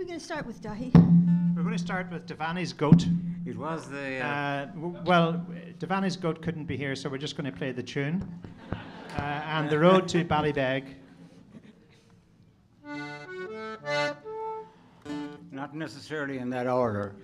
we going to start with, Dáithí? We're going to start with Dáithí's goat. It was the... Well, Dáithí's goat couldn't be here, so we're just going to play the tune. And the road to Ballybeg. Not necessarily in that order.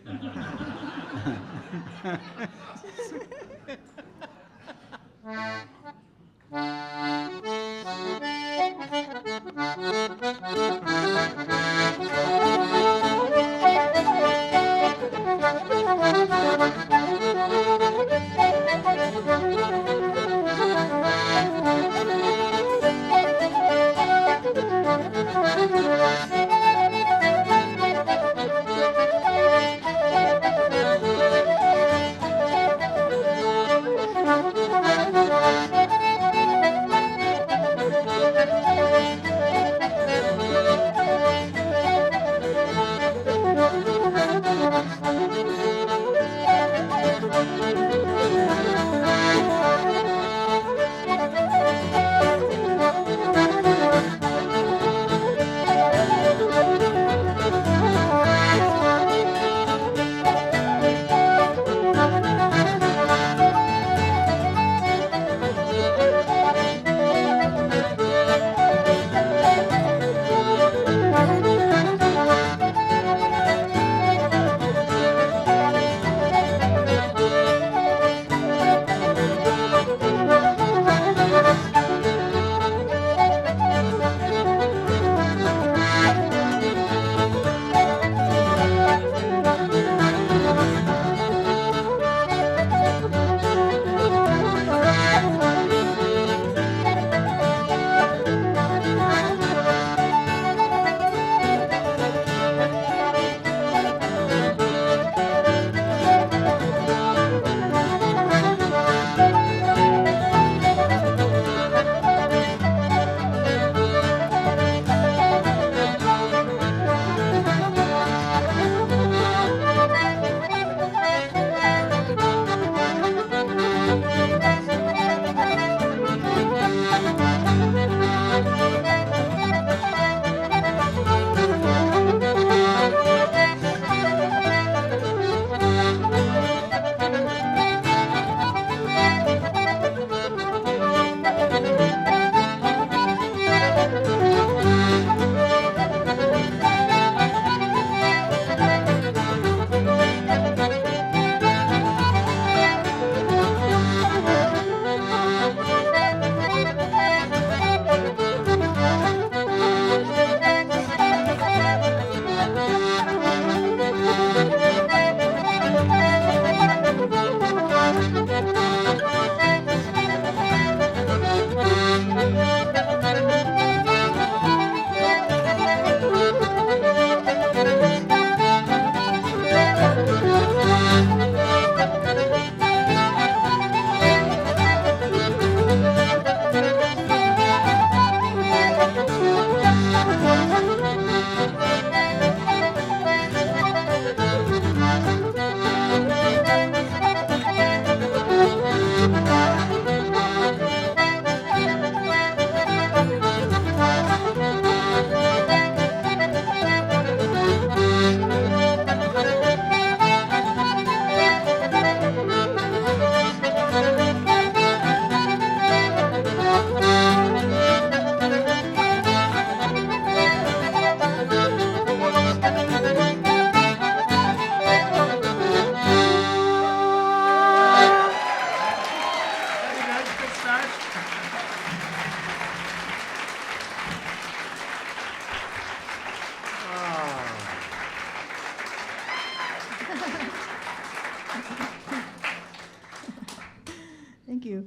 Thank you.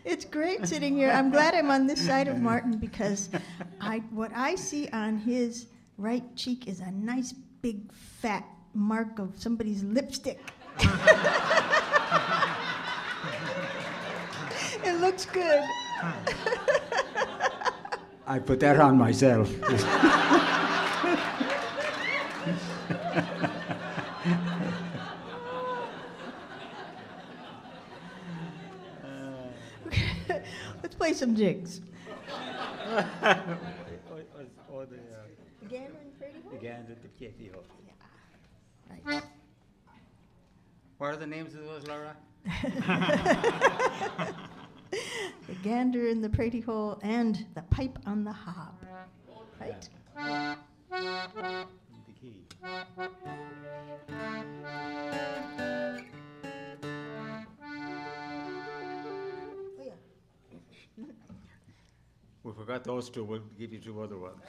It's great sitting here. I'm glad I'm on this side of Martin because what I see on his right cheek is a nice big fat mark of somebody's lipstick. It looks good. I put that on myself. Let's play some jigs. The gander and the pretty hole? The gander, the kitty hole. Right. What are the names of those, Laura? The gander in the pretty hole and the pipe on the hob. Right? The key. Oh, yeah. We forgot those two. We'll give you two other ones.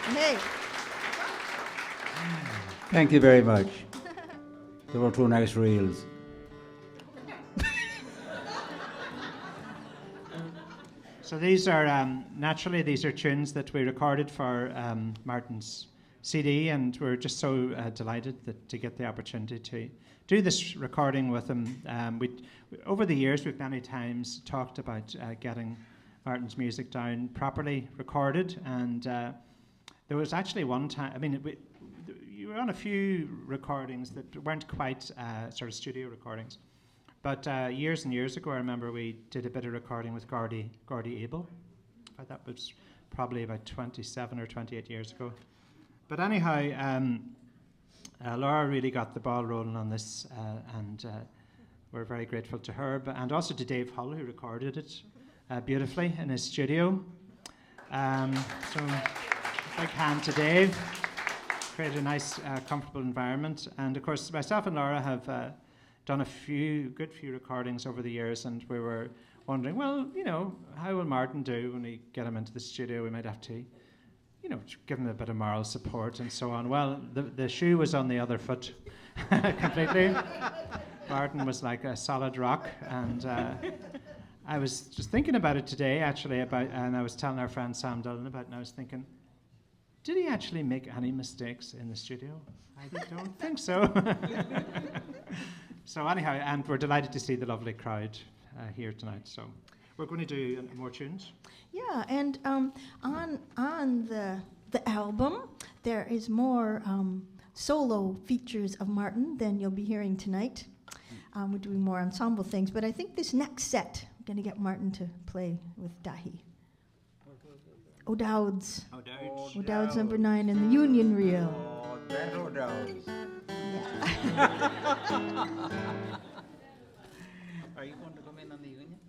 Hey. Thank you very much. They were two nice reels. So these are, naturally, these are tunes that we recorded for Martin's CD, and we're just so delighted to get the opportunity to do this recording with him. Over the years, we've many times talked about getting Martin's music down properly recorded, and there was actually one time, I mean, you were on a few recordings that weren't quite sort of studio recordings. But years and years ago, I remember we did a bit of recording with Gordy Abel. That was probably about 27 or 28 years ago. But anyhow, Laura really got the ball rolling on this, and we're very grateful to her, and also to Dave Hull, who recorded it. beautifully in his studio. So big hand to Dave. Created a nice, comfortable environment. And of course, myself and Laura have done a good few recordings over the years, and we were wondering, well, how will Martin do when we get him into the studio? We might have to, give him a bit of moral support and so on. Well, the shoe was on the other foot completely. Martin was like a solid rock, and I was just thinking about it today, actually, and I was telling our friend Sam Dillon about it, and I was thinking, did he actually make any mistakes in the studio? I don't think so. So anyhow, and we're delighted to see the lovely crowd here tonight. So we're going to do more tunes. Yeah, and on the album, there is more solo features of Martin than you'll be hearing tonight. We're doing more ensemble things, but I think this next set, I'm going to get Martin to play with Dáithí. O'Dowd's. O'Dowd's number 9 in the Union Reel. Oh, that O'Dowd's. Yeah. Are you going to come in on the Union?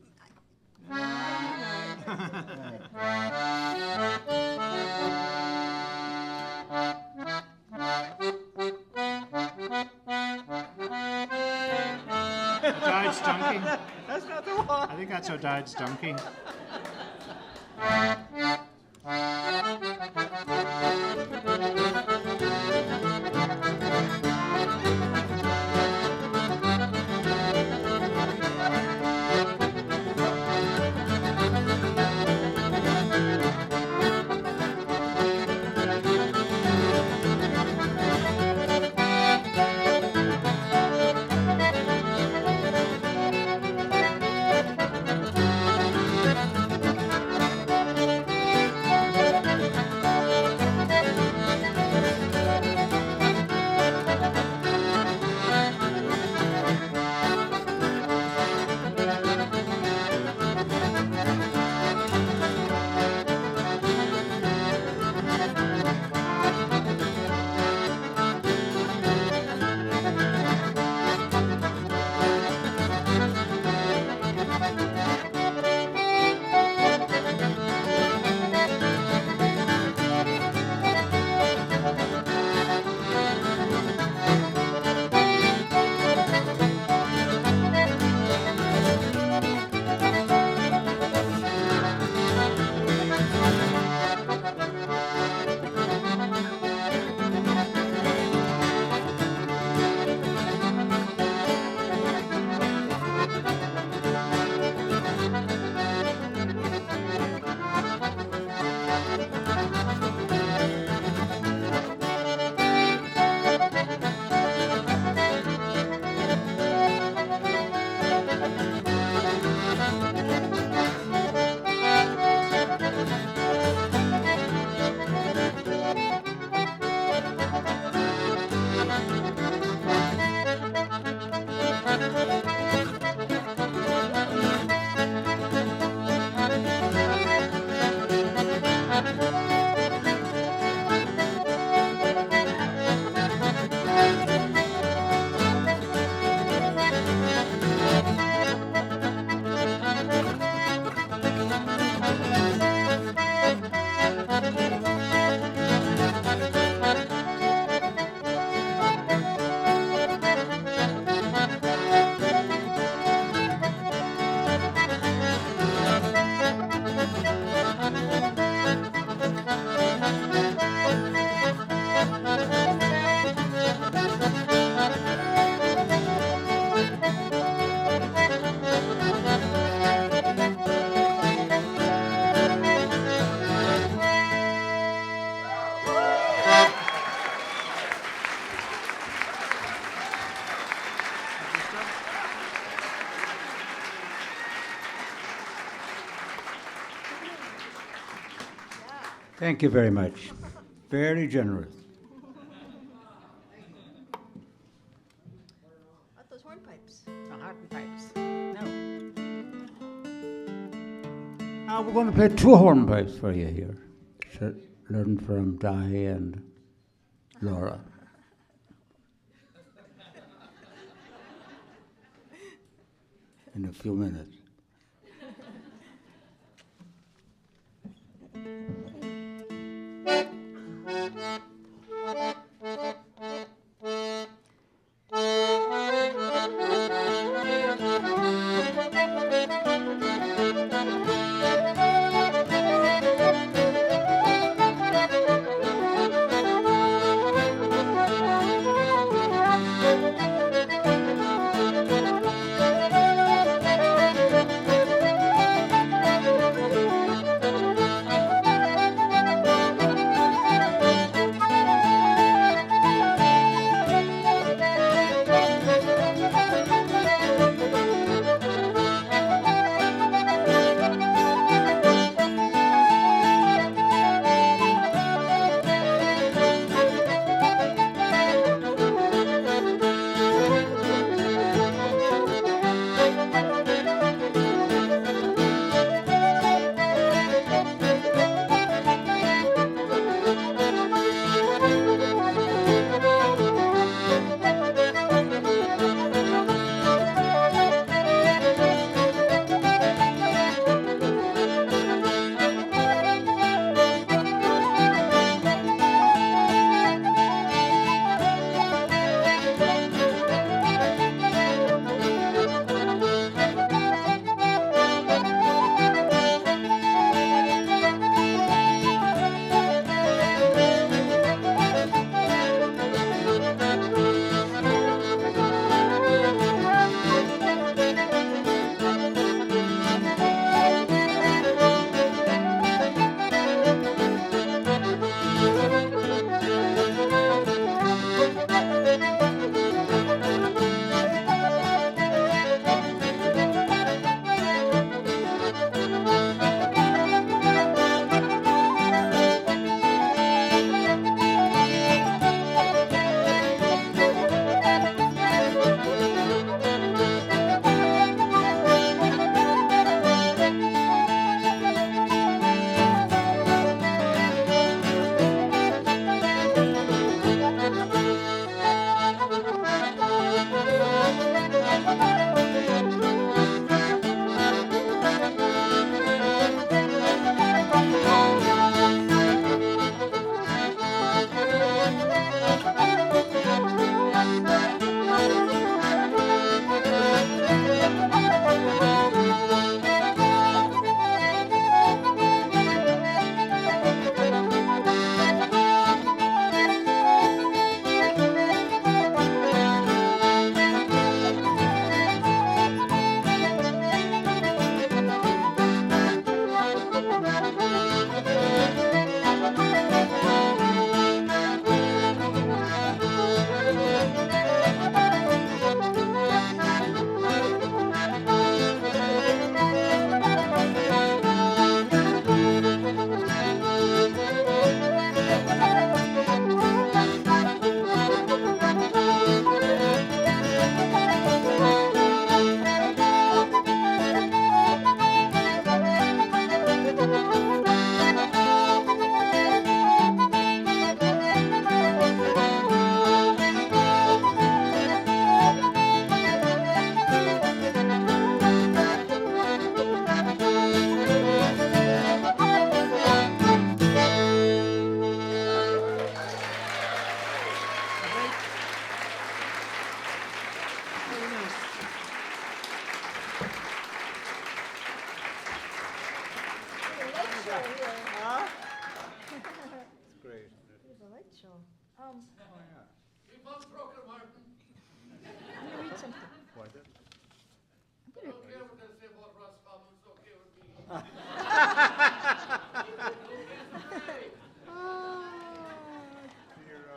O'Dowd's donkey. That's not the one. I think that's O'Dowd's donkey. Thank you very much. Very generous. What those hornpipes? The Harton pipes. No. We're going to play 2 hornpipes for you here. Learn from Dáithí and Laura. In a few minutes.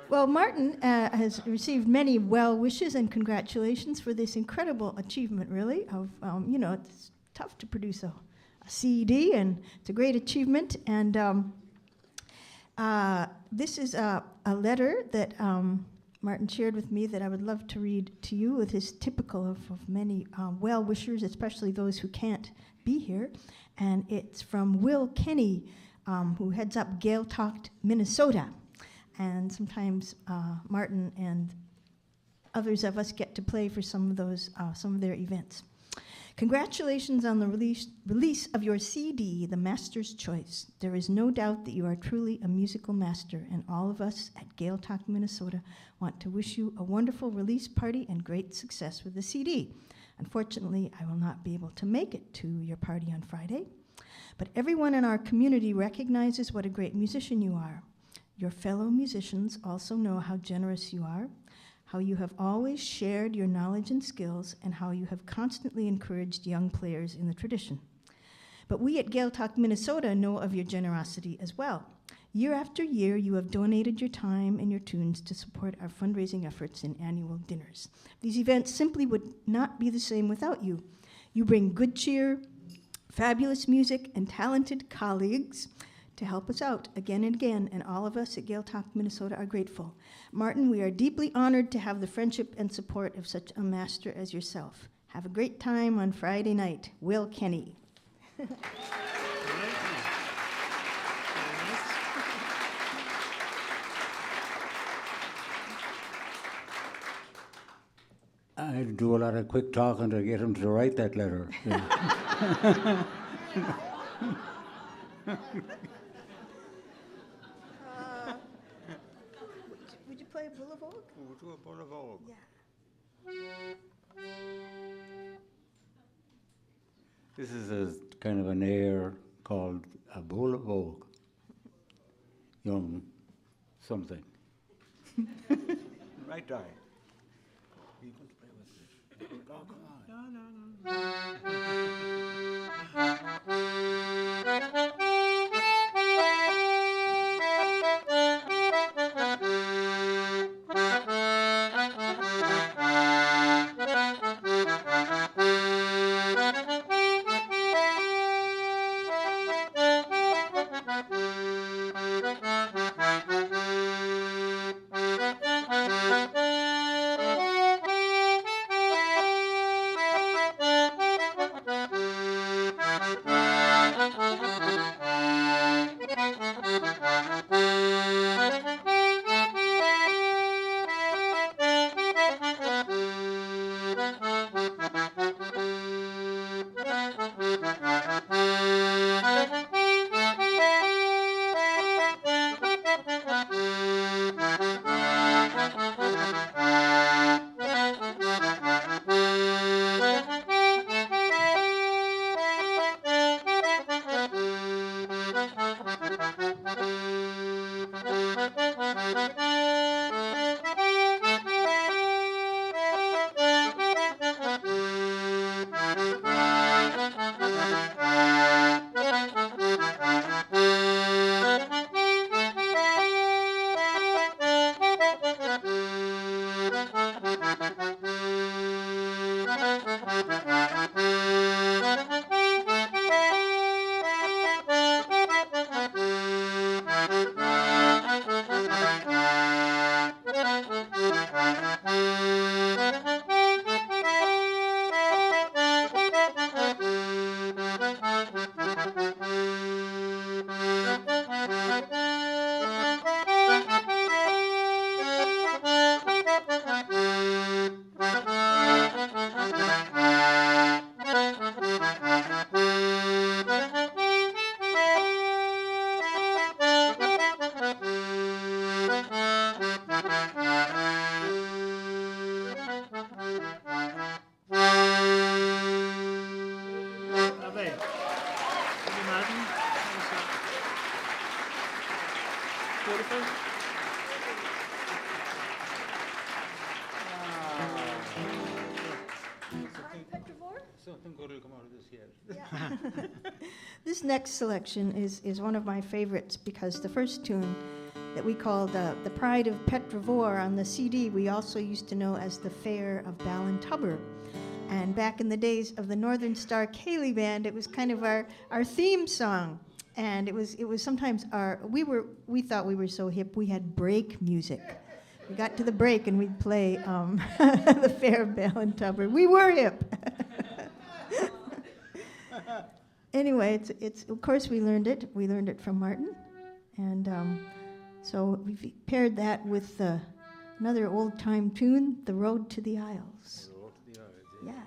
Well, Martin has received many well wishes and congratulations for this incredible achievement, really. Of it's tough to produce a CD, and it's a great achievement. And this is a letter that Martin shared with me that I would love to read to you. It is typical of many well wishers, especially those who can't be here. And it's from Will Kenny, who heads up Gaeltacht, Minnesota. And sometimes Martin and others of us get to play for some of their events. Congratulations on the release of your CD, The Master's Choice. There is no doubt that you are truly a musical master, and all of us at Gaeltacht, Minnesota want to wish you a wonderful release party and great success with the CD. Unfortunately, I will not be able to make it to your party on Friday, but everyone in our community recognizes what a great musician you are. Your fellow musicians also know how generous you are, how you have always shared your knowledge and skills, and how you have constantly encouraged young players in the tradition. But we at Gaeltacht, Minnesota know of your generosity as well. Year after year, you have donated your time and your tunes to support our fundraising efforts and annual dinners. These events simply would not be the same without you. You bring good cheer, fabulous music, and talented colleagues to help us out again and again, and all of us at Gaeltacht, Minnesota are grateful. Martin, we are deeply honored to have the friendship and support of such a master as yourself. Have a great time on Friday night. Will Kenny. I do a lot of quick talking to get him to write that letter. Would you play a Boulevard? We'll do a Boulevard. Yeah. This is a kind of an air called a Boulevard. Young something. Right, Di? Are you going to play with it? Oh, come on. Something good will come out of this here. Yeah. This next selection is one of my favorites because the first tune that we called The Pride of Petravore on the CD, we also used to know as The Fair of Ballintubber. And back in the days of the Northern Star Ceilidh Band, it was kind of our theme song. And it was sometimes we thought we were so hip, we had break music. We got to the break and we'd play The Fair of Ballintubber. We were hip. Anyway, it's of course we learned it. We learned it from Martin, and so we've paired that with another old-time tune, "The Road to the Isles." The road to the Isles, Yeah.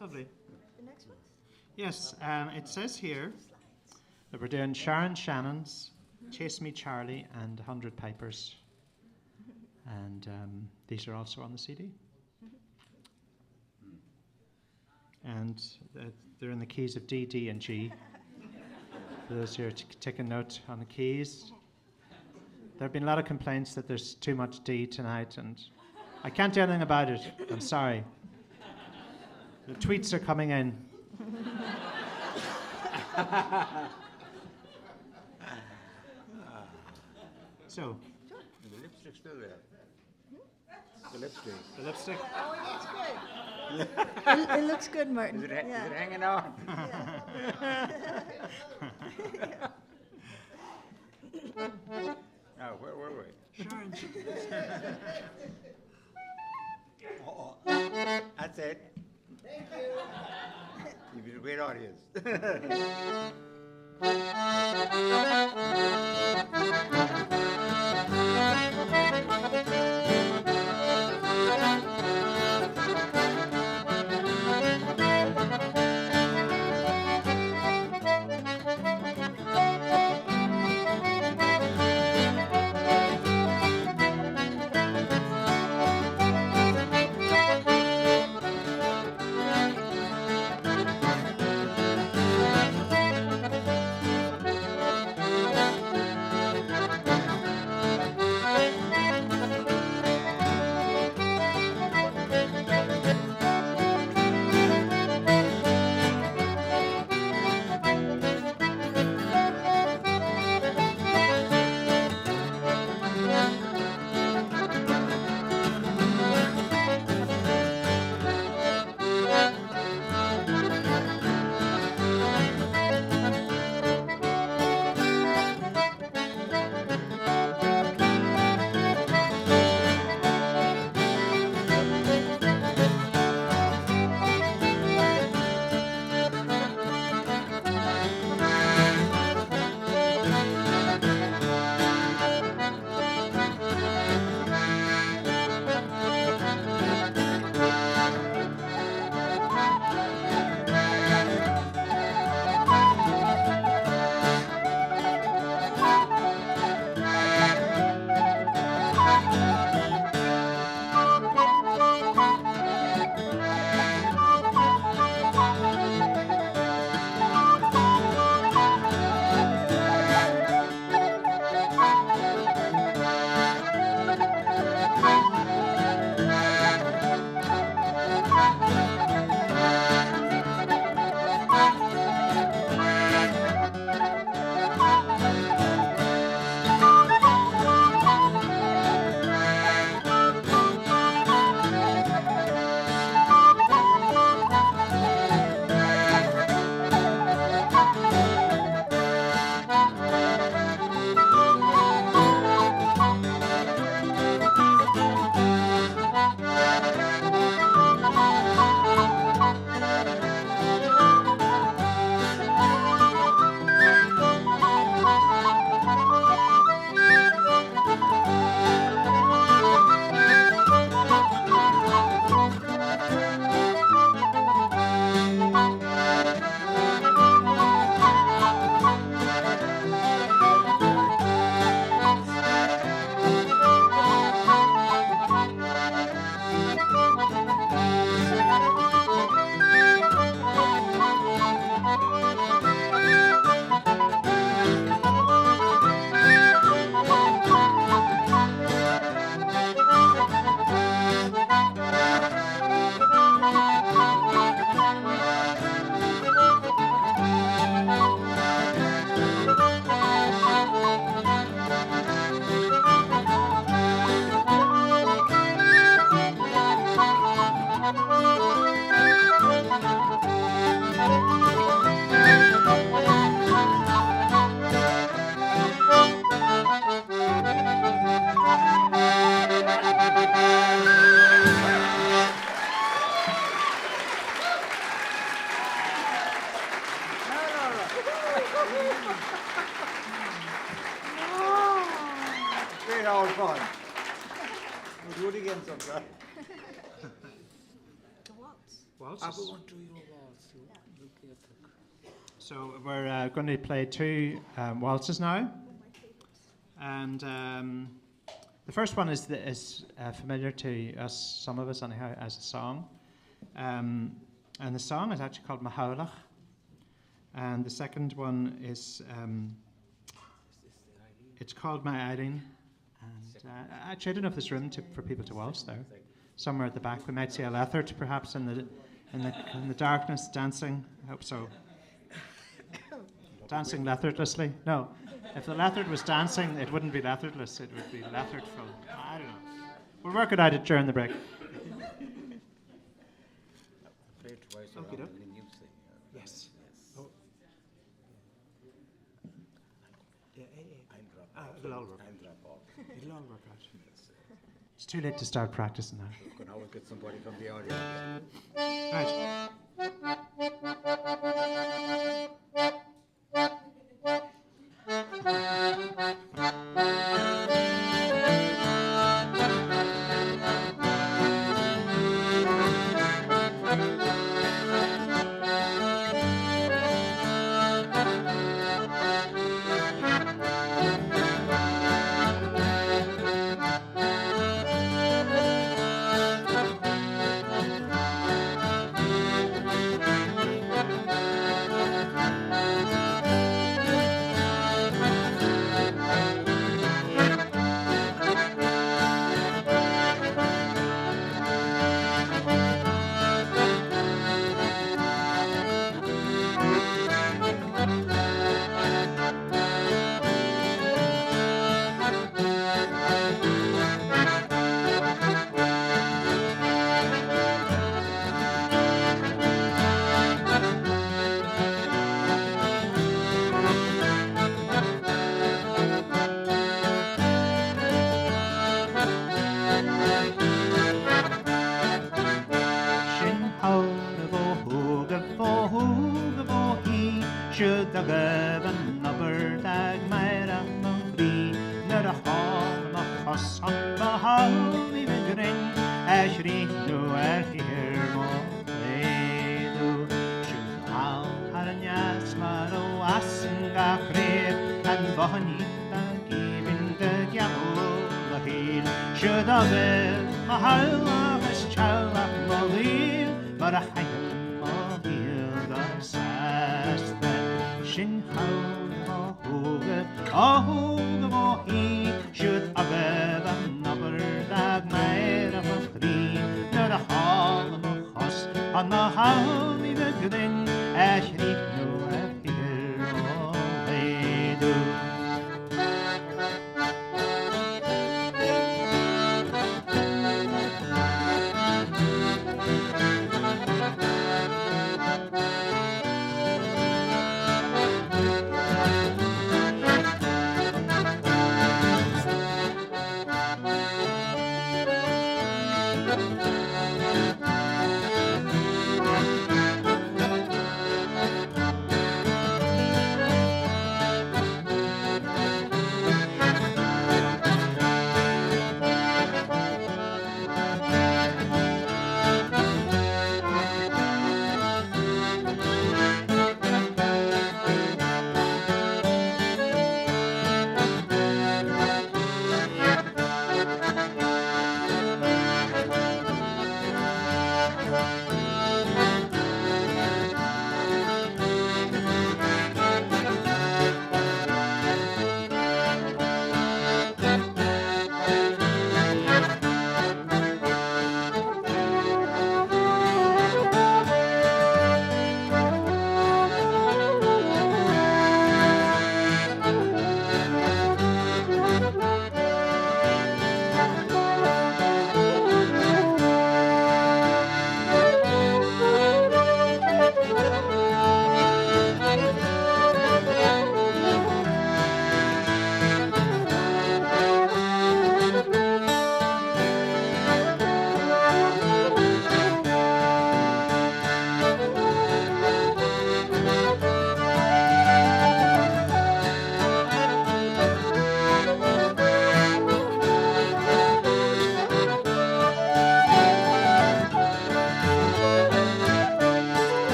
Lovely. Yes, it says here that we're doing Sharon Shannon's Chase Me Charlie and 100 Pipers. And these are also on the CD. And they're in the keys of D, D, and G. For those who are taking note on the keys. There have been a lot of complaints that there's too much D tonight, and I can't do anything about it. I'm sorry. The tweets are coming in. So. The lipstick's still there. The lipstick. The lipstick? Oh, it looks good. It looks good, Martin. Is it hanging on? Now, where were we? Oh, that's it. Thank you. You've been a great audience. We'll do it again sometime. Waltzes. So we're going to play two waltzes now, and the first one is familiar to us, some of us anyhow, as a song, and the song is actually called Mahaulach, and the second one is it's called My Eileen, and actually I don't know if there's room for people to waltz there. Somewhere at the back, we might see a Lethert perhaps in the darkness dancing. I hope so. Dancing Lethertlessly? No. If the Lethert was dancing, it wouldn't be Lethertless. It would be Lethertful. I don't know. We'll work it out during the break. Play twice around Okey-doke. and then you sing. Yes. Oh. Yeah, it'll all work. I'm drop off. It'll all work out. It's too late to start practicing now. We can always get somebody from the audience. Right.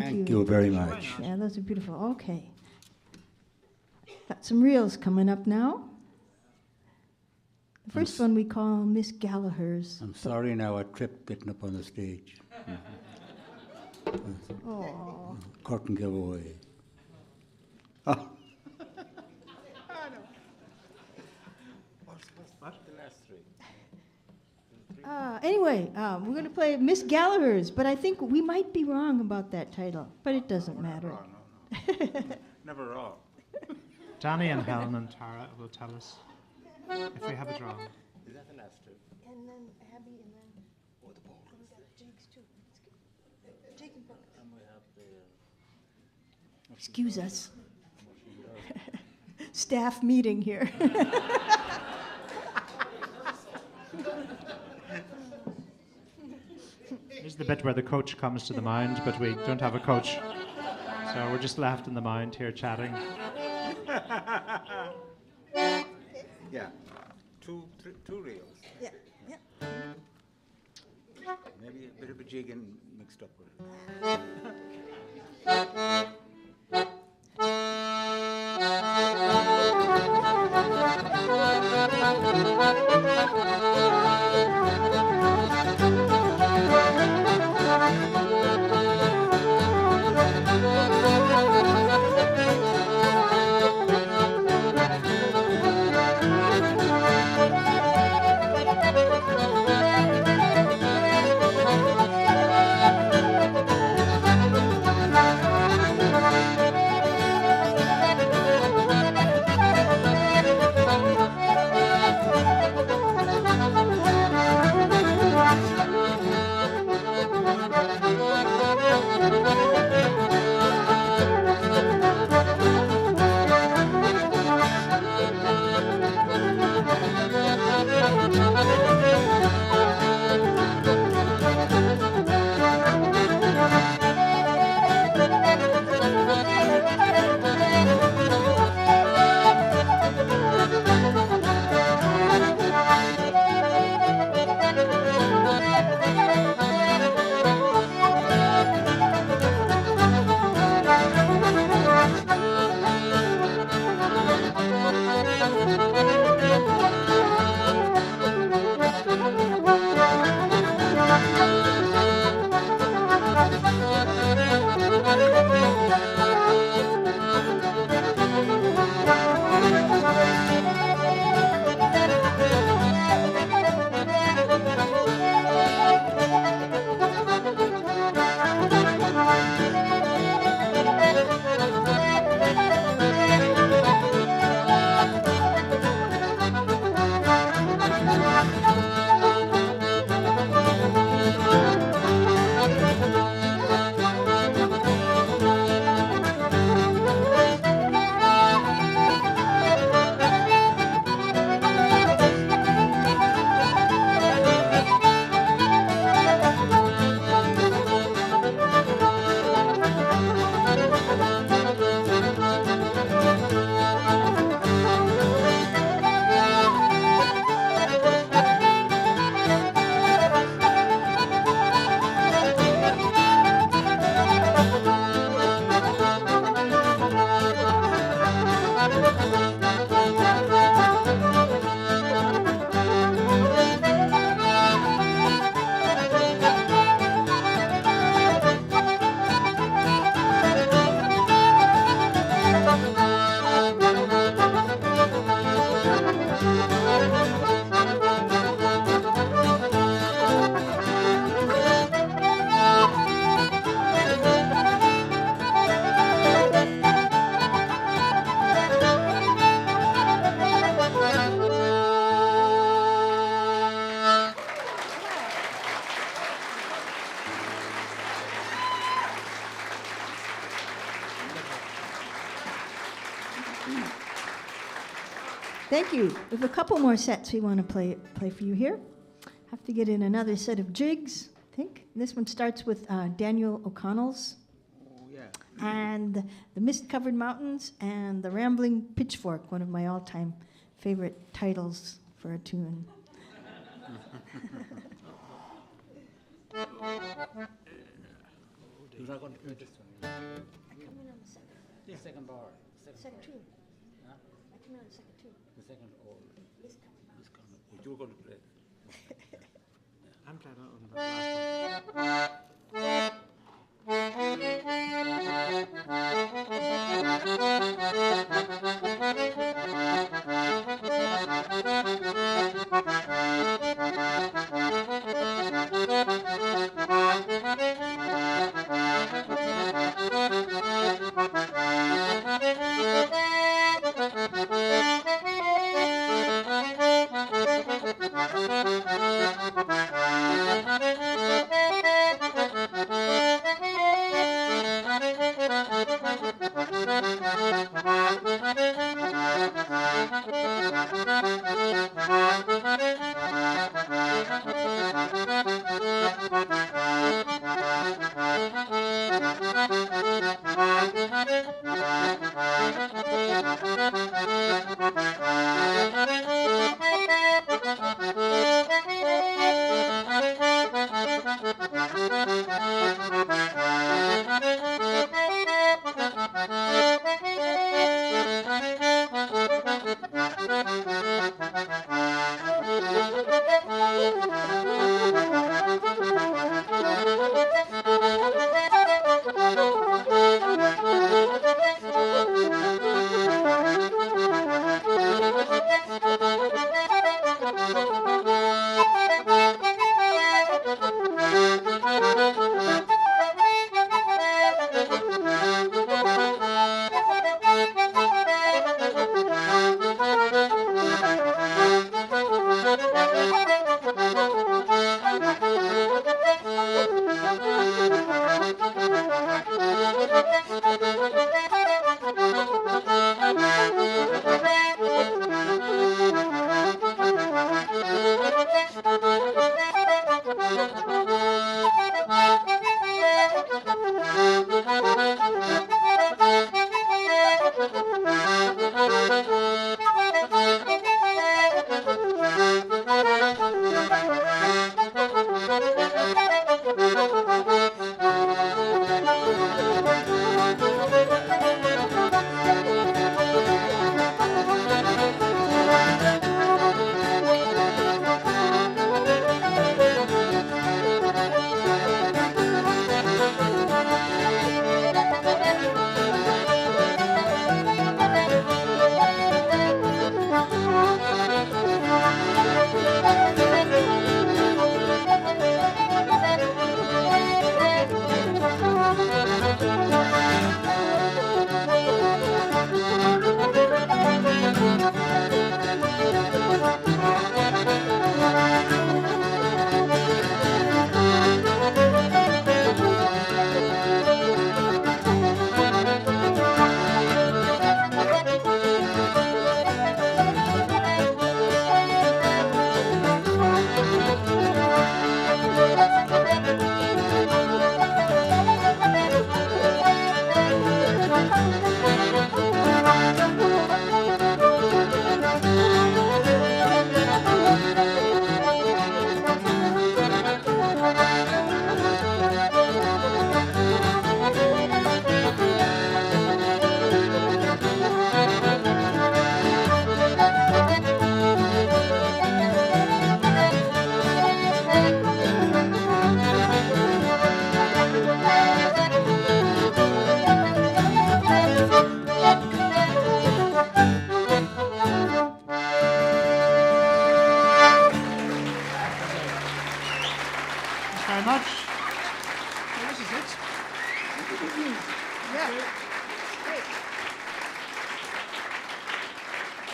Thank you. Thank you very much. Yeah, those are beautiful. Okay. Got some reels coming up now. The first one we call Miss Gallagher's. I'm sorry now I tripped getting up on the stage. Oh. Curtain giveaway. What's the last three? Anyway, we're going to play Miss Gallagher's, but I think we might be wrong about that title, but it doesn't matter. No. Never wrong. Danny and Helen and Tara will tell us if we have a draw. Is that the last two? And then Abby, and then Oh, the ball. we got Jigs too. Jig and Brooke. And we have the... Excuse us. Staff meeting here. This is the bit where the coach comes to the mind, but we don't have a coach. So we're just left in the mind here chatting. Yeah. Two reels. Yeah, yeah. Maybe a bit of a jig and mixed up with it. Thank you. We have a couple more sets we want to play for you here. Have to get in another set of jigs, I think. This one starts with Daniel O'Connell's Oh, yeah. and the Mist-Covered Mountains and the Rambling Pitchfork, one of my all-time favorite titles for a tune. You're not going to play this one? come in on the second. The second bar. Second two. Huh? I come in on the second two. The second all. This coming. Is coming. You're going to play. I'm playing on the last one.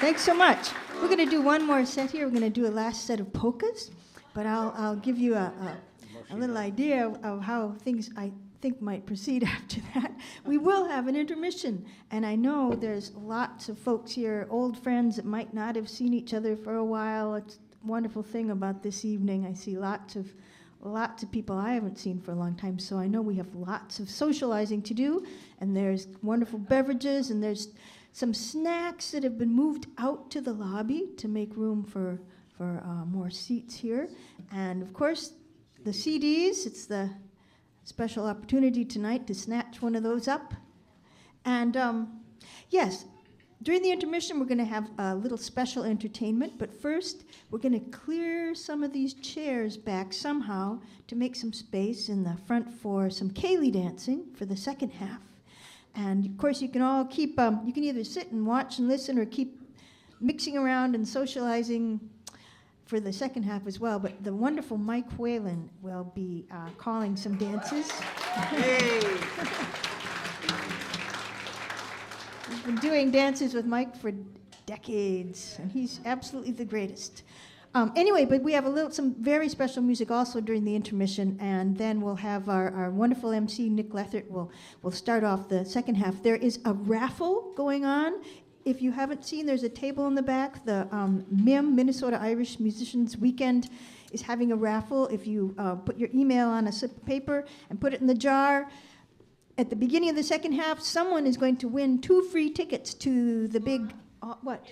Thanks so much. We're going to do one more set here. We're going to do a last set of polkas, but I'll give you a little idea of how things I think might proceed after that. We will have an intermission, and I know there's lots of folks here, old friends that might not have seen each other for a while. It's a wonderful thing about this evening. I see lots of people I haven't seen for a long time, so I know we have lots of socializing to do, and there's wonderful beverages, and there's some snacks that have been moved out to the lobby to make room for more seats here. And of course, the CDs, it's the special opportunity tonight to snatch one of those up. And yes, during the intermission, we're going to have a little special entertainment, but first, we're going to clear some of these chairs back somehow to make some space in the front for some ceilidh dancing for the second half. And of course, you can all keep, you can either sit and watch and listen or keep mixing around and socializing for the second half as well. But the wonderful Mike Whalen will be calling some dances. Hey! We've been doing dances with Mike for decades, and he's absolutely the greatest. Anyway, but we have some very special music also during the intermission, and then we'll have our wonderful MC, Nick Lethert, will start off the second half. There is a raffle going on. If you haven't seen, there's a table in the back. The MIM, Minnesota Irish Musicians Weekend, is having a raffle. If you put your email on a slip of paper and put it in the jar, at the beginning of the second half, someone is going to win 2 free tickets to the big, what?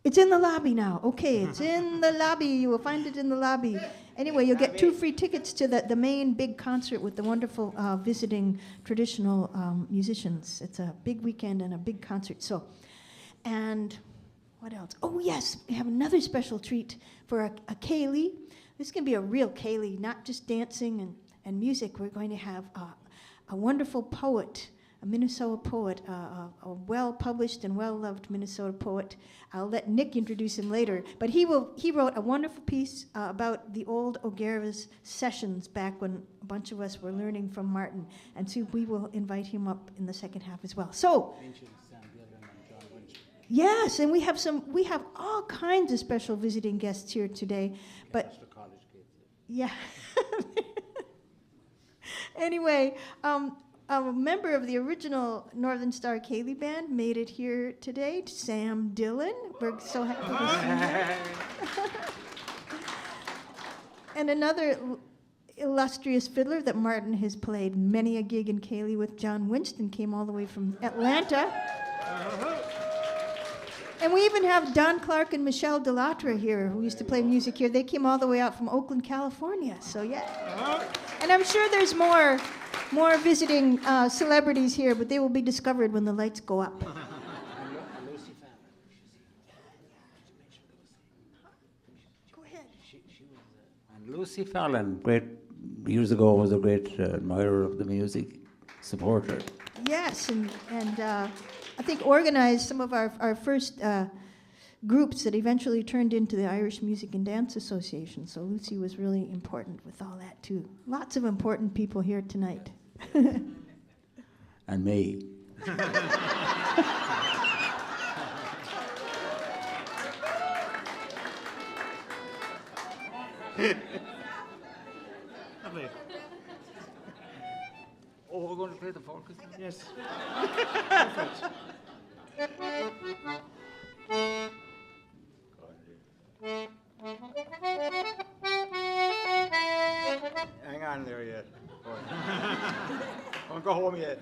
It's in the lobby now. Okay, it's in the lobby. You will find it in the lobby. Anyway, you'll get 2 free tickets to the main big concert with the wonderful visiting traditional musicians. It's a big weekend and a big concert. So, and what else? Oh, yes, we have another special treat for a ceilidh. This can be a real ceilidh, not just dancing and music. We're going to have a wonderful poet, a Minnesota poet, a well-published and well-loved Minnesota poet. I'll let Nick introduce him later, but he wrote a wonderful piece about the old Ogarva's sessions back when a bunch of us were learning from Martin, and so we will invite him up in the second half as well. So, yes, and we have all kinds of special visiting guests here today, but yeah. Anyway, a member of the original Northern Star ceilidh Band made it here today, Sam Dillon. We're so happy to see him. And another illustrious fiddler that Martin has played many a gig in ceilidh with, John Winston, came all the way from Atlanta. And we even have Don Clark and Michelle Delatre here, who used to play music here. They came all the way out from Oakland, California. So yeah. And I'm sure there's more visiting celebrities here, but they will be discovered when the lights go up. Go ahead. And Lucy Fallon, years ago, was a great admirer of the music, supporter. Yes, and I think organized some of our first groups that eventually turned into the Irish Music and Dance Association. So Lucy was really important with all that too. Lots of important people here tonight. And me. Lovely. Oh, we're going to play the focus? Yes. Perfect. Hang on there yet. Don't go home yet.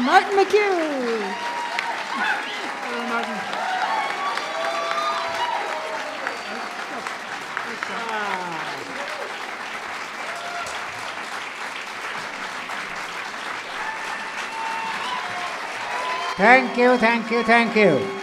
Martin McHugh. Martin. Thank you, thank you, thank you.